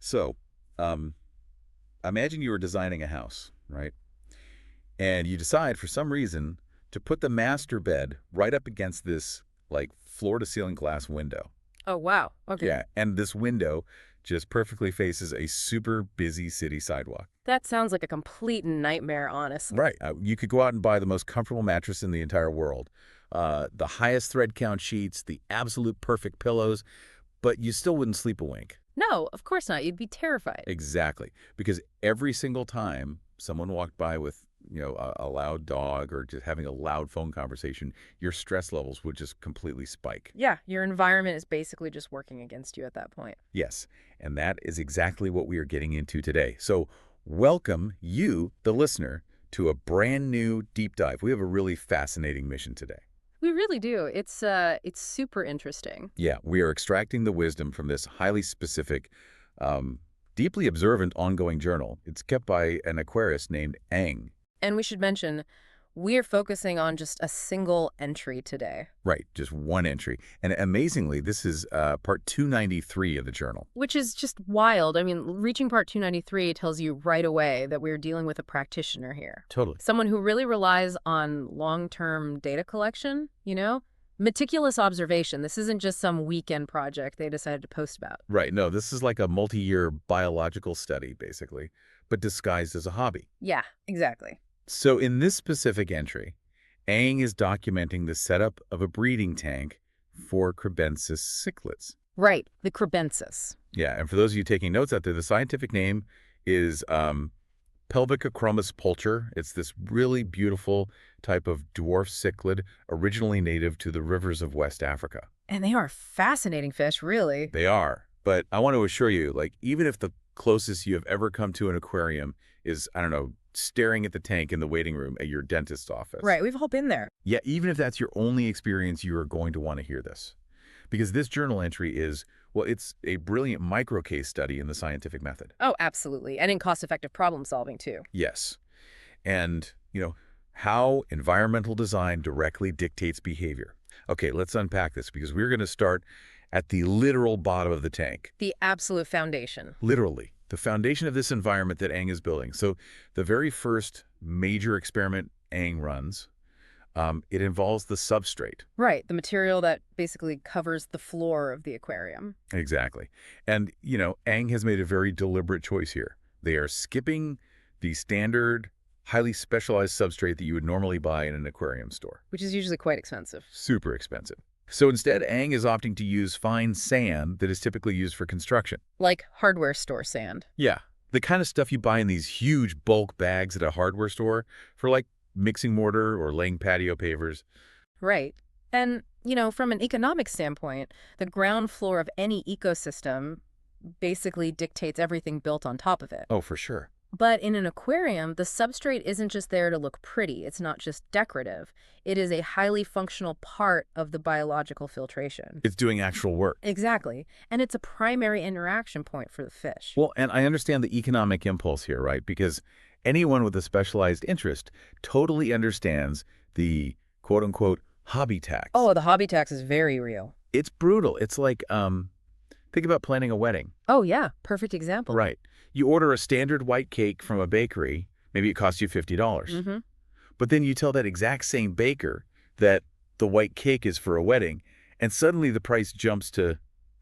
So, imagine you were designing a house, right? And you decide for some reason to put the master bed right up against this, like, floor-to-ceiling glass window. Oh, wow. Okay. Yeah, and this window just perfectly faces a super busy city sidewalk. That sounds like a complete nightmare, honestly. Right. You could go out and buy the most comfortable mattress in the entire world, the highest thread count sheets, the absolute perfect pillows, but you still wouldn't sleep a wink. No, of course not. You'd be terrified. Exactly. Because every single time someone walked by with, a loud dog or just having a loud phone conversation, your stress levels would just completely spike. Yeah, your environment is basically just working against you at that point. Yes, and that is exactly what we are getting into today. So welcome you, the listener, to a brand new deep dive. We have a really fascinating mission today. We really do. It's super interesting. Yeah, we are extracting the wisdom from this highly specific, deeply observant ongoing journal. It's kept by an aquarist named Ang. And we should mention, we're focusing on just a single entry today. Right, just one entry. And amazingly, this is part 293 of the journal. Which is just wild. I mean, reaching part 293 tells you right away that we're dealing with a practitioner here. Totally. Someone who really relies on long-term data collection, Meticulous observation. This isn't just some weekend project they decided to post about. Right, no, this is like a multi-year biological study, basically, but disguised as a hobby. Yeah, exactly. So in this specific entry, Ang is documenting the setup of a breeding tank for Kribensis Cichlids. Right, the Kribensis. Yeah, and for those of you taking notes out there, the scientific name is pelvicachromis-pulcher. It's this really beautiful type of dwarf-cichlid, originally native to the rivers of West Africa. And they are fascinating fish, really. They are, but I want to assure you, even if the closest you have ever come to an aquarium is, I don't know, staring at the tank in the waiting room at your dentist's office. Right, we've all been there. Yeah, even if that's your only experience, you are going to want to hear this. Because this journal entry is, it's a brilliant micro case study in the scientific method. Oh, absolutely. And in cost-effective problem solving, too. Yes. And, how environmental design directly dictates behavior. Okay, let's unpack this because we're going to start at the literal bottom of the tank. The absolute foundation. Literally. The foundation of this environment that Ang is building. So the very first major experiment Ang runs, it involves the substrate. Right, the material that basically covers the floor of the aquarium. Exactly. And, Ang has made a very deliberate choice here. They are skipping the standard, highly specialized substrate that you would normally buy in an aquarium store. Which is usually quite expensive. Super expensive. So instead, Ang is opting to use fine sand that is typically used for construction. Like hardware store sand. Yeah, the kind of stuff you buy in these huge bulk bags at a hardware store for mixing mortar or laying patio pavers. Right. And, from an economic standpoint, the ground floor of any ecosystem basically dictates everything built on top of it. Oh, for sure. But in an aquarium, the substrate isn't just there to look pretty. It's not just decorative. It is a highly functional part of the biological filtration. It's doing actual work. Exactly. And it's a primary interaction point for the fish. Well, and I understand the economic impulse here, right? Because anyone with a specialized interest totally understands the quote-unquote hobby tax. Oh, the hobby tax is very real. It's brutal. It's like, think about planning a wedding. Oh, yeah. Perfect example. Right. You order a standard white cake from a bakery. Maybe it costs you $50. Mm-hmm. But then you tell that exact same baker that the white cake is for a wedding, and suddenly the price jumps to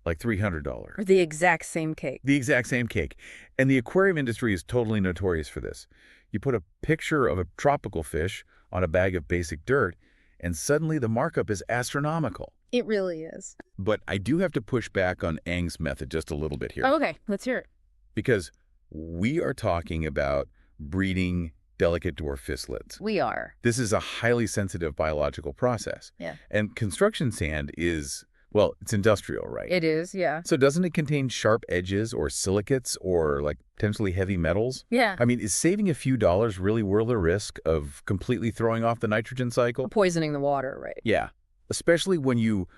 $300. Or the exact same cake. The exact same cake. And the aquarium industry is totally notorious for this. You put a picture of a tropical fish on a bag of basic dirt, and suddenly the markup is astronomical. It really is. But I do have to push back on Ang's method just a little bit here. Oh, okay. Let's hear it. Because we are talking about breeding delicate dwarf cichlids. We are. This is a highly sensitive biological process. Yeah. And construction sand is, it's industrial, right? It is, yeah. So doesn't it contain sharp edges or silicates or potentially heavy metals? Yeah. I mean, is saving a few dollars really worth the risk of completely throwing off the nitrogen cycle? Poisoning the water, right? Yeah. Especially when you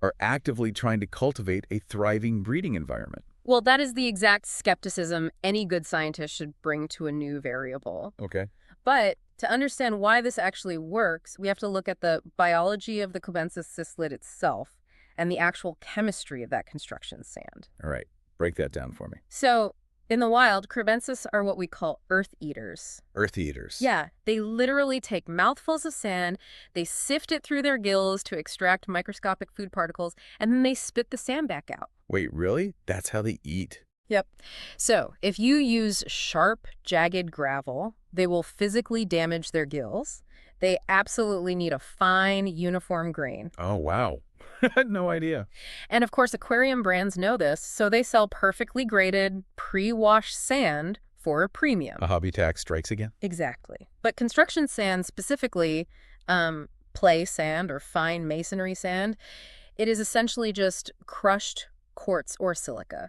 are actively trying to cultivate a thriving breeding environment. Well, that is the exact skepticism any good scientist should bring to a new variable. Okay. But to understand why this actually works, we have to look at the biology of the Kribensis Cichlid itself and the actual chemistry of that construction sand. All right. Break that down for me. So, in the wild, Kribensis are what we call earth eaters. Earth eaters. Yeah, they literally take mouthfuls of sand, they sift it through their gills to extract microscopic food particles, and then they spit the sand back out. Wait, really? That's how they eat? Yep. So, if you use sharp, jagged gravel, they will physically damage their gills. They absolutely need a fine, uniform grain. Oh, wow. I had no idea. And of course, aquarium brands know this, so they sell perfectly graded, pre-washed sand for a premium. A hobby tax strikes again? Exactly. But construction sand specifically, play sand or fine masonry sand, it is essentially just crushed quartz or silica.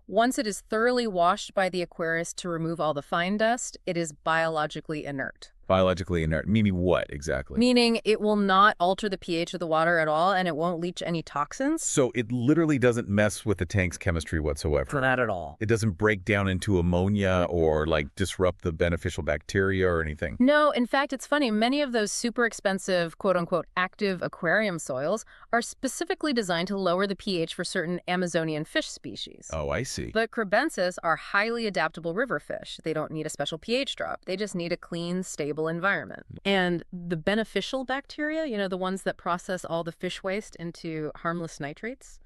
Once it is thoroughly washed by the aquarist to remove all the fine dust, it is biologically inert. Biologically inert, meaning what exactly? Meaning it will not alter the pH of the water at all, and it won't leach any toxins. So it literally doesn't mess with the tank's chemistry whatsoever? Not at all. It doesn't break down into ammonia or, like, disrupt the beneficial bacteria or anything? No, in fact, it's funny. Many of those super expensive, quote-unquote, active aquarium soils are specifically designed to lower the pH for certain Amazonian fish species. Oh, I see. But Kribensis are highly adaptable river fish. They don't need a special pH drop. They just need a clean, stable environment. And the beneficial bacteria, you know, the ones that process all the fish waste into harmless nitrates,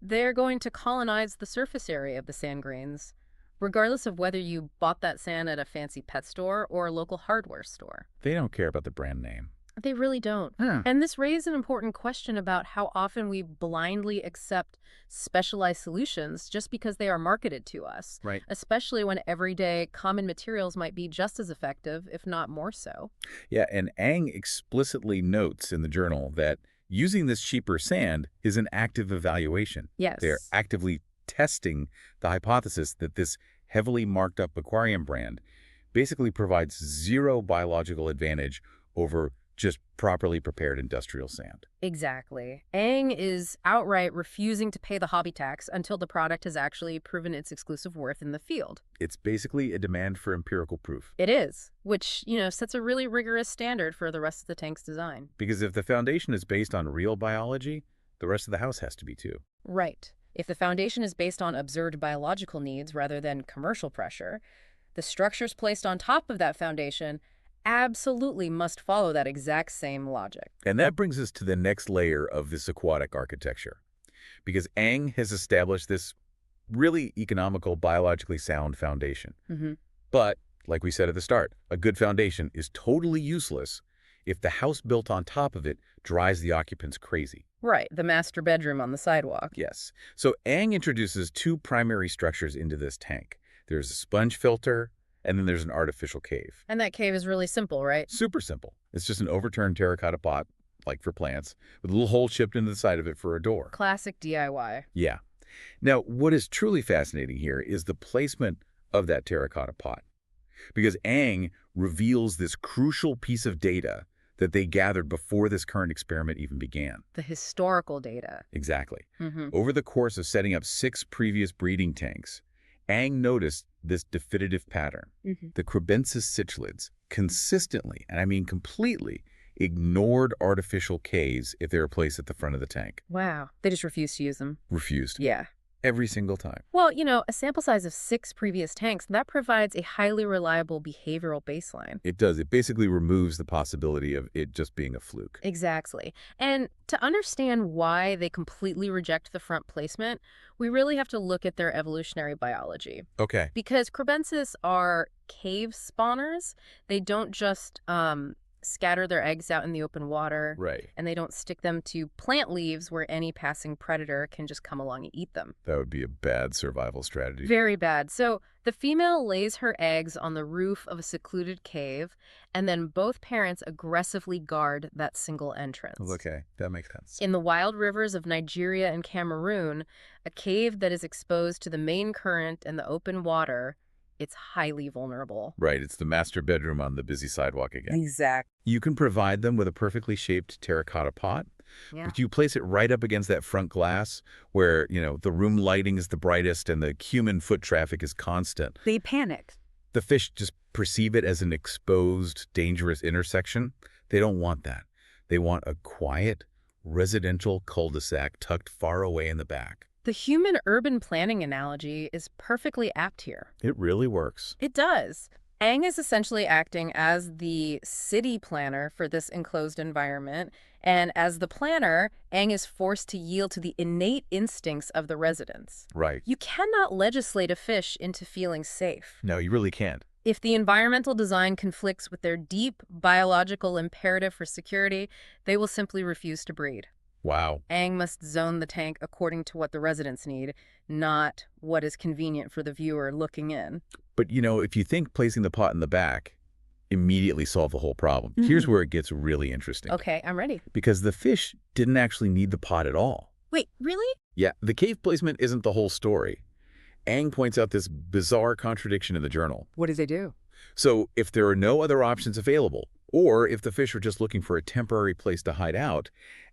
they're going to colonize the surface area of the sand grains, regardless of whether you bought that sand at a fancy pet store or a local hardware store. They don't care about the brand name. They really don't. And this raises an important question about how often we blindly accept specialized solutions just because they are marketed to us. Right. Especially when everyday common materials might be just as effective, if not more so. Yeah, and Ang explicitly notes in the journal that using this cheaper sand is an active evaluation. Yes. They're actively testing the hypothesis that this heavily marked up aquarium brand basically provides zero biological advantage over just properly prepared industrial sand. Exactly. Ang is outright refusing to pay the hobby tax until the product has actually proven its exclusive worth in the field. It's basically a demand for empirical proof. It is, which, you know, sets a really rigorous standard for the rest of the tank's design. Because if the foundation is based on real biology, the rest of the house has to be too. Right. If the foundation is based on observed biological needs rather than commercial pressure, the structures placed on top of that foundation absolutely must follow that exact same logic. And that brings us to the next layer of this aquatic architecture. Because Ang has established this really economical, biologically sound foundation. But, like we said at the start, a good foundation is totally useless if the house built on top of it drives the occupants crazy. Right, the master bedroom on the sidewalk. Yes. So Ang introduces two primary structures into this tank. There's a sponge filter, and then there's an artificial cave. And that cave is really simple, right? Super simple. It's just an overturned terracotta pot, like for plants, with a little hole chipped into the side of it for a door. Classic DIY. Yeah. Now, what is truly fascinating here is the placement of that terracotta pot. Because Ang reveals this crucial piece of data that they gathered before this current experiment even began. The historical data. Exactly. Over the course of setting up 6 previous breeding tanks, Ang noticed this definitive pattern. The Kribensis Cichlids consistently, and I mean completely, ignored artificial caves if they were placed at the front of the tank. Wow. They just refused to use them. Refused. Yeah. Every single time. Well, you know, a sample size of 6 previous tanks, that provides a highly reliable behavioral baseline. It does. It basically removes the possibility of it just being a fluke. Exactly. And to understand why they completely reject the front placement, we really have to look at their evolutionary biology. Okay. Because Kribensis are cave spawners. They don't just scatter their eggs out in the open water. Right. And they don't stick them to plant leaves where any passing predator can just come along and eat them. That would be a bad survival strategy. Very bad. So the female lays her eggs on the roof of a secluded cave, and then both parents aggressively guard that single entrance. Okay, that makes sense. In the wild rivers of Nigeria and Cameroon, a cave that is exposed to the main current and the open water, it's highly vulnerable. Right, it's the master bedroom on the busy sidewalk again. Exactly. You can provide them with a perfectly shaped terracotta pot, but you place it right up against that front glass where, you know, the room lighting is the brightest and the human foot traffic is constant. They panic. The fish just perceive it as an exposed, dangerous intersection. They don't want that. They want a quiet, residential cul-de-sac tucked far away in the back. The human urban planning analogy is perfectly apt here. It really works. It does. Aang is essentially acting as the city planner for this enclosed environment, and as the planner, Aang is forced to yield to the innate instincts of the residents. Right. You cannot legislate a fish into feeling safe. No, you really can't. If the environmental design conflicts with their deep biological imperative for security, they will simply refuse to breed. Wow. Aang must zone the tank according to what the residents need, not what is convenient for the viewer looking in. But, if you think placing the pot in the back immediately solved the whole problem, here's where it gets really interesting. Okay, I'm ready. Because the fish didn't actually need the pot at all. Wait, really? Yeah, the cave placement isn't the whole story. Aang points out this bizarre contradiction in the journal. What does they do? So if there are no other options available, or if the fish are just looking for a temporary place to hide out,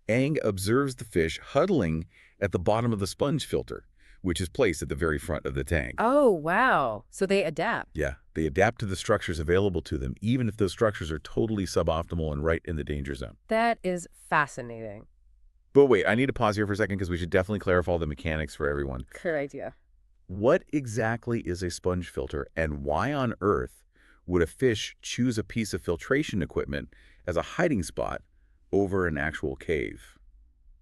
Aang observes the fish huddling at the bottom of the sponge filter, which is placed at the very front of the tank. Oh, wow. So they adapt. Yeah, they adapt to the structures available to them, even if those structures are totally suboptimal and right in the danger zone. That is fascinating. But wait, I need to pause here for a second because we should definitely clarify all the mechanics for everyone. Good idea. What exactly is a sponge filter, and why on earth would a fish choose a piece of filtration equipment as a hiding spot over an actual cave?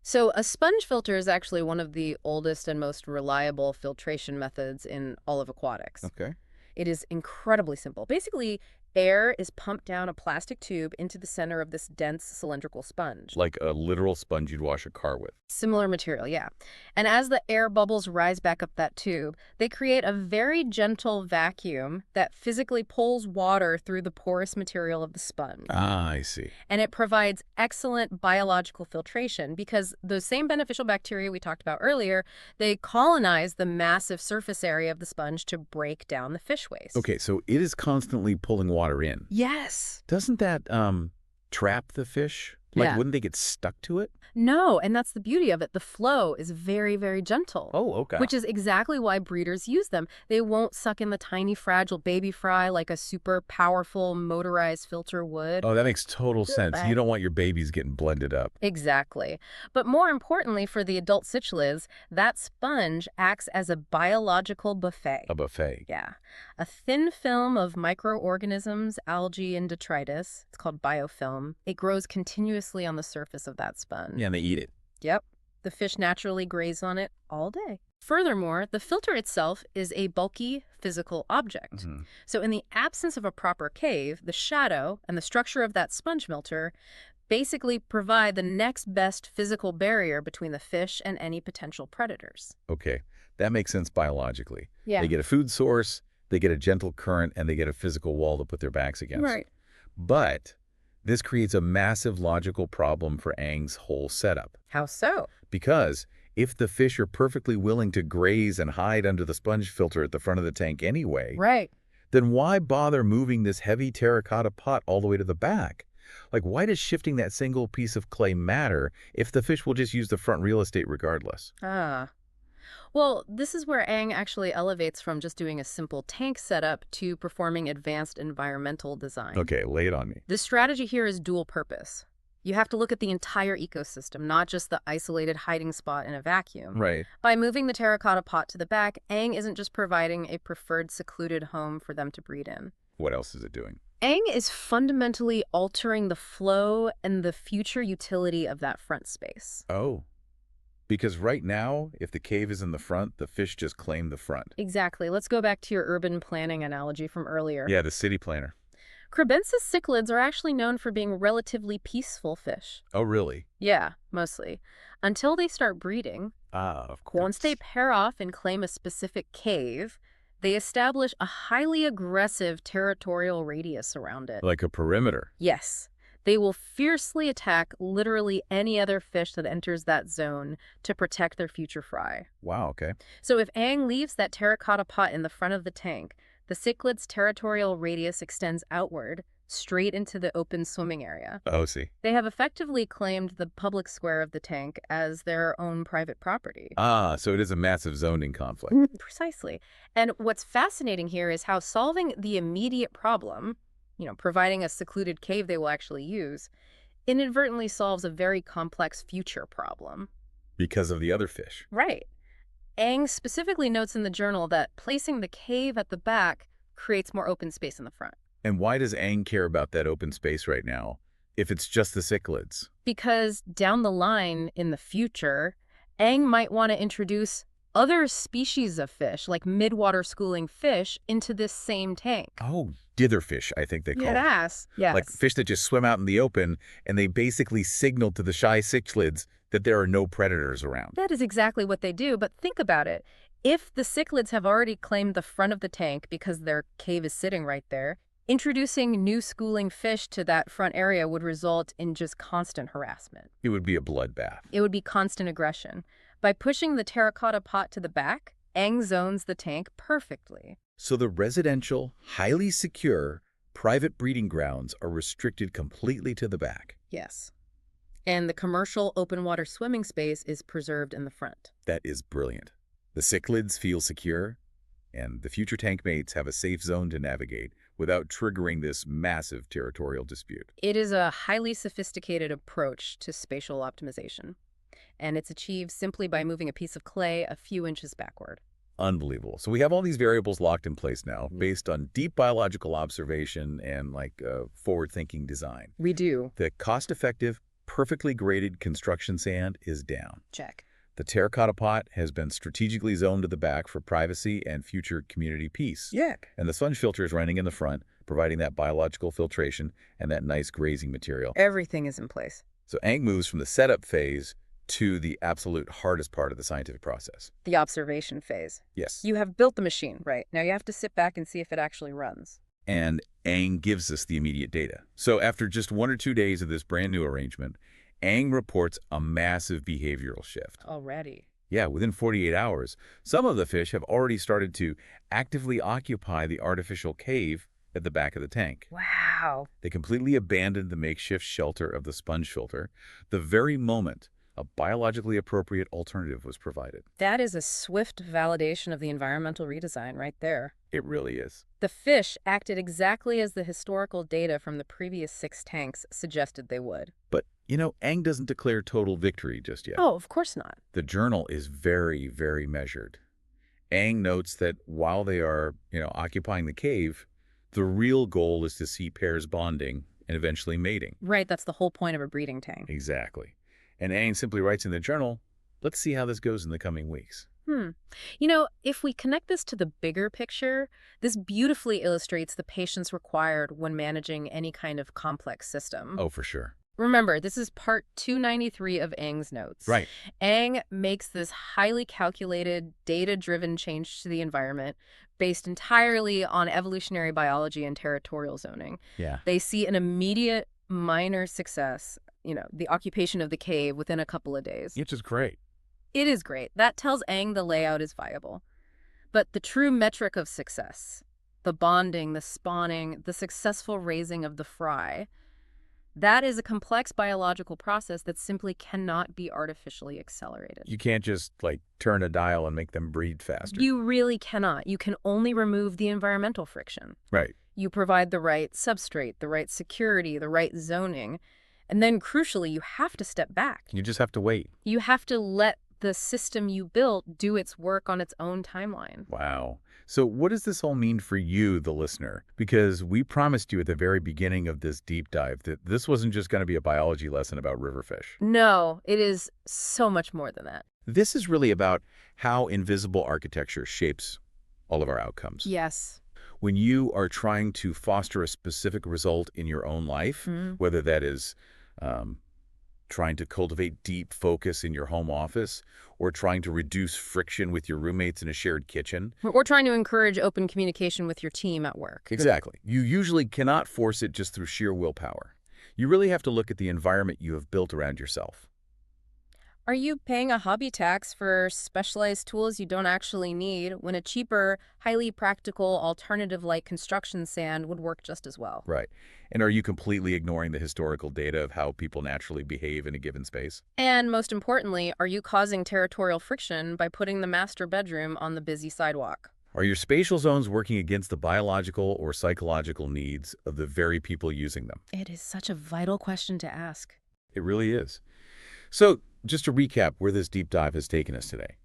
So a sponge filter is actually one of the oldest and most reliable filtration methods in all of aquatics. Okay. It is incredibly simple. Basically, air is pumped down a plastic tube into the center of this dense cylindrical sponge. Like a literal sponge you'd wash a car with. Similar material, yeah. And as the air bubbles rise back up that tube, they create a very gentle vacuum that physically pulls water through the porous material of the sponge. Ah, I see. And it provides excellent biological filtration because those same beneficial bacteria we talked about earlier, they colonize the massive surface area of the sponge to break down the fish waste. Okay, so it is constantly pulling water in. Yes. Doesn't that trap the fish? Like, Yeah. wouldn't they get stuck to it? No, and that's the beauty of it. The flow is very, very gentle. Oh, okay. Which is exactly why breeders use them. They won't suck in the tiny, fragile baby fry like a super powerful motorized filter would. Oh, that makes total sense. But- You don't want your babies getting blended up. Exactly. But more importantly for the adult cichlids, that sponge acts as a biological buffet. A buffet. Yeah. A thin film of microorganisms, algae, and detritus. It's called biofilm. It grows continuously on the surface of that sponge. Yeah, and they eat it. Yep. The fish naturally graze on it all day. Furthermore, the filter itself is a bulky physical object. So in the absence of a proper cave, the shadow and the structure of that sponge filter basically provide the next best physical barrier between the fish and any potential predators. Okay, that makes sense biologically. Yeah. They get a food source, they get a gentle current, and they get a physical wall to put their backs against. Right. But this creates a massive logical problem for Aang's whole setup. How so? Because if the fish are perfectly willing to graze and hide under the sponge filter at the front of the tank anyway, Right. then why bother moving this heavy terracotta pot all the way to the back? Like, why does shifting that single piece of clay matter if the fish will just use the front real estate regardless? Ah. Well, this is where Aang actually elevates from just doing a simple tank setup to performing advanced environmental design. Okay, lay it on me. The strategy here is dual purpose. You have to look at the entire ecosystem, not just the isolated hiding spot in a vacuum. Right. By moving the terracotta pot to the back, Aang isn't just providing a preferred secluded home for them to breed in. What else is it doing? Aang is fundamentally altering the flow and the future utility of that front space. Oh. Because right now, if the cave is in the front, the fish just claim the front. Exactly. Let's go back to your urban planning analogy from earlier. Yeah, the city planner. Kribensis cichlids are actually known for being relatively peaceful fish. Oh, really? Yeah, mostly. Until they start breeding. Ah, of course. Once they pair off and claim a specific cave, they establish a highly aggressive territorial radius around it. Like a perimeter. Yes. They will fiercely attack literally any other fish that enters that zone to protect their future fry. Wow, okay. So if Aang leaves that terracotta pot in the front of the tank, the cichlid's territorial radius extends outward, straight into the open swimming area. Oh, see. They have effectively claimed the public square of the tank as their own private property. Ah, so it is a massive zoning conflict. Precisely. And what's fascinating here is how solving the immediate problem, providing a secluded cave they will actually use, inadvertently solves a very complex future problem. Because of the other fish. Right. Ang specifically notes in the journal that placing the cave at the back creates more open space in the front. And why does Ang care about that open space right now, if it's just the cichlids? Because down the line in the future, Ang might want to introduce other species of fish, like midwater schooling fish, into this same tank. Oh, ditherfish, I think they call it. Yes. Like fish that just swim out in the open, and they basically signal to the shy cichlids that there are no predators around. That is exactly what they do, but think about it. If the cichlids have already claimed the front of the tank because their cave is sitting right there, introducing new schooling fish to that front area would result in just constant harassment. It would be a bloodbath. It would be constant aggression. By pushing the terracotta pot to the back, Ang zones the tank perfectly. So the residential, highly secure, private breeding grounds are restricted completely to the back. Yes. And the commercial open water swimming space is preserved in the front. That is brilliant. The cichlids feel secure, and the future tank mates have a safe zone to navigate without triggering this massive territorial dispute. It is a highly sophisticated approach to spatial optimization, and it's achieved simply by moving a piece of clay a few inches backward. Unbelievable. So we have all these variables locked in place now based on deep biological observation and forward-thinking design. We do. The cost-effective, perfectly graded construction sand is down. Check. The terracotta pot has been strategically zoned to the back for privacy and future community peace. Yeah. And the sponge filter is running in the front, providing that biological filtration and that nice grazing material. Everything is in place. So Ang moves from the setup phase to the absolute hardest part of the scientific process. The observation phase. Yes. You have built the machine, right? Now you have to sit back and see if it actually runs. And Ang gives us the immediate data. So after just 1 or 2 days of this brand new arrangement, Ang reports a massive behavioral shift. Already? Yeah, within 48 hours, some of the fish have already started to actively occupy the artificial cave at the back of the tank. Wow. They completely abandoned the makeshift shelter of the sponge filter the very moment a biologically appropriate alternative was provided. That is a swift validation of the environmental redesign right there. It really is. The fish acted exactly as the historical data from the previous 6 tanks suggested they would. But, Ang doesn't declare total victory just yet. Oh, of course not. The journal is very, very measured. Ang notes that while they are, occupying the cave, the real goal is to see pairs bonding and eventually mating. Right, that's the whole point of a breeding tank. Exactly. And Ang simply writes in the journal, let's see how this goes in the coming weeks. If we connect this to the bigger picture, this beautifully illustrates the patience required when managing any kind of complex system. Oh, for sure. Remember, this is part 293 of Ang's notes. Right. Ang makes this highly calculated, data-driven change to the environment based entirely on evolutionary biology and territorial zoning. Yeah. They see an immediate minor success, the occupation of the cave within a couple of days. Which is great. It is great. That tells Ang the layout is viable. But the true metric of success, the bonding, the spawning, the successful raising of the fry, that is a complex biological process that simply cannot be artificially accelerated. You can't just, turn a dial and make them breed faster. You really cannot. You can only remove the environmental friction. Right. You provide the right substrate, the right security, the right zoning, and then, crucially, you have to step back. You just have to wait. You have to let the system you built do its work on its own timeline. Wow. So what does this all mean for you, the listener? Because we promised you at the very beginning of this deep dive that this wasn't just going to be a biology lesson about riverfish. No, it is so much more than that. This is really about how invisible architecture shapes all of our outcomes. Yes. When you are trying to foster a specific result in your own life, whether that is trying to cultivate deep focus in your home office, or trying to reduce friction with your roommates in a shared kitchen. Or trying to encourage open communication with your team at work. Exactly. You usually cannot force it just through sheer willpower. You really have to look at the environment you have built around yourself. Are you paying a hobby tax for specialized tools you don't actually need when a cheaper, highly practical alternative like construction sand would work just as well? Right. And are you completely ignoring the historical data of how people naturally behave in a given space? And most importantly, are you causing territorial friction by putting the master bedroom on the busy sidewalk? Are your spatial zones working against the biological or psychological needs of the very people using them? It is such a vital question to ask. It really is. So, just to recap where this deep dive has taken us today.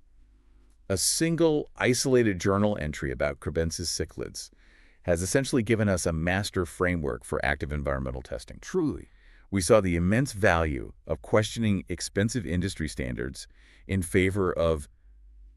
A single isolated journal entry about Kribensis Cichlids has essentially given us a master framework for active environmental testing. Truly. We saw the immense value of questioning expensive industry standards in favor of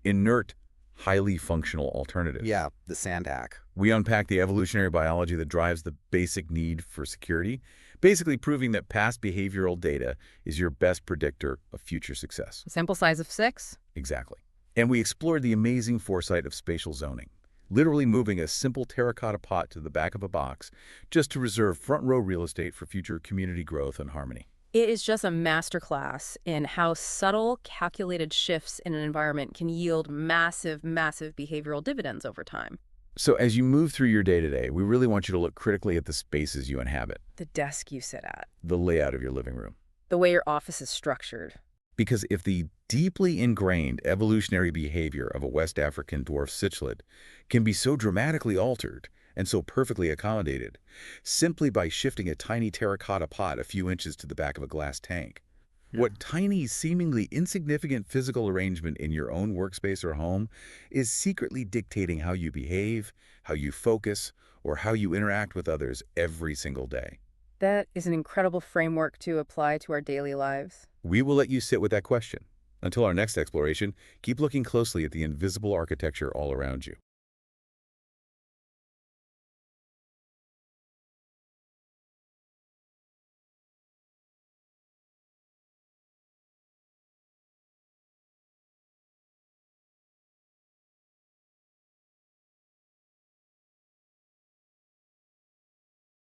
inert, highly functional alternatives. Yeah, the sand hack. We unpacked the evolutionary biology that drives the basic need for security, basically proving that past behavioral data is your best predictor of future success. Sample size of 6? Exactly. And we explored the amazing foresight of spatial zoning, literally moving a simple terracotta pot to the back of a box just to reserve front-row real estate for future community growth and harmony. It is just a masterclass in how subtle, calculated shifts in an environment can yield massive, massive behavioral dividends over time. So as you move through your day-to-day, we really want you to look critically at the spaces you inhabit, The desk you sit at, the layout of your living room. the way your office is structured. Because if the deeply ingrained evolutionary behavior of a West African dwarf cichlid can be so dramatically altered and so perfectly accommodated simply by shifting a tiny terracotta pot a few inches to the back of a glass tank, what tiny, seemingly insignificant physical arrangement in your own workspace or home is secretly dictating how you behave, how you focus, or how you interact with others every single day. That is an incredible framework to apply to our daily lives. We will let you sit with that question. Until our next exploration, keep looking closely at the invisible architecture all around you.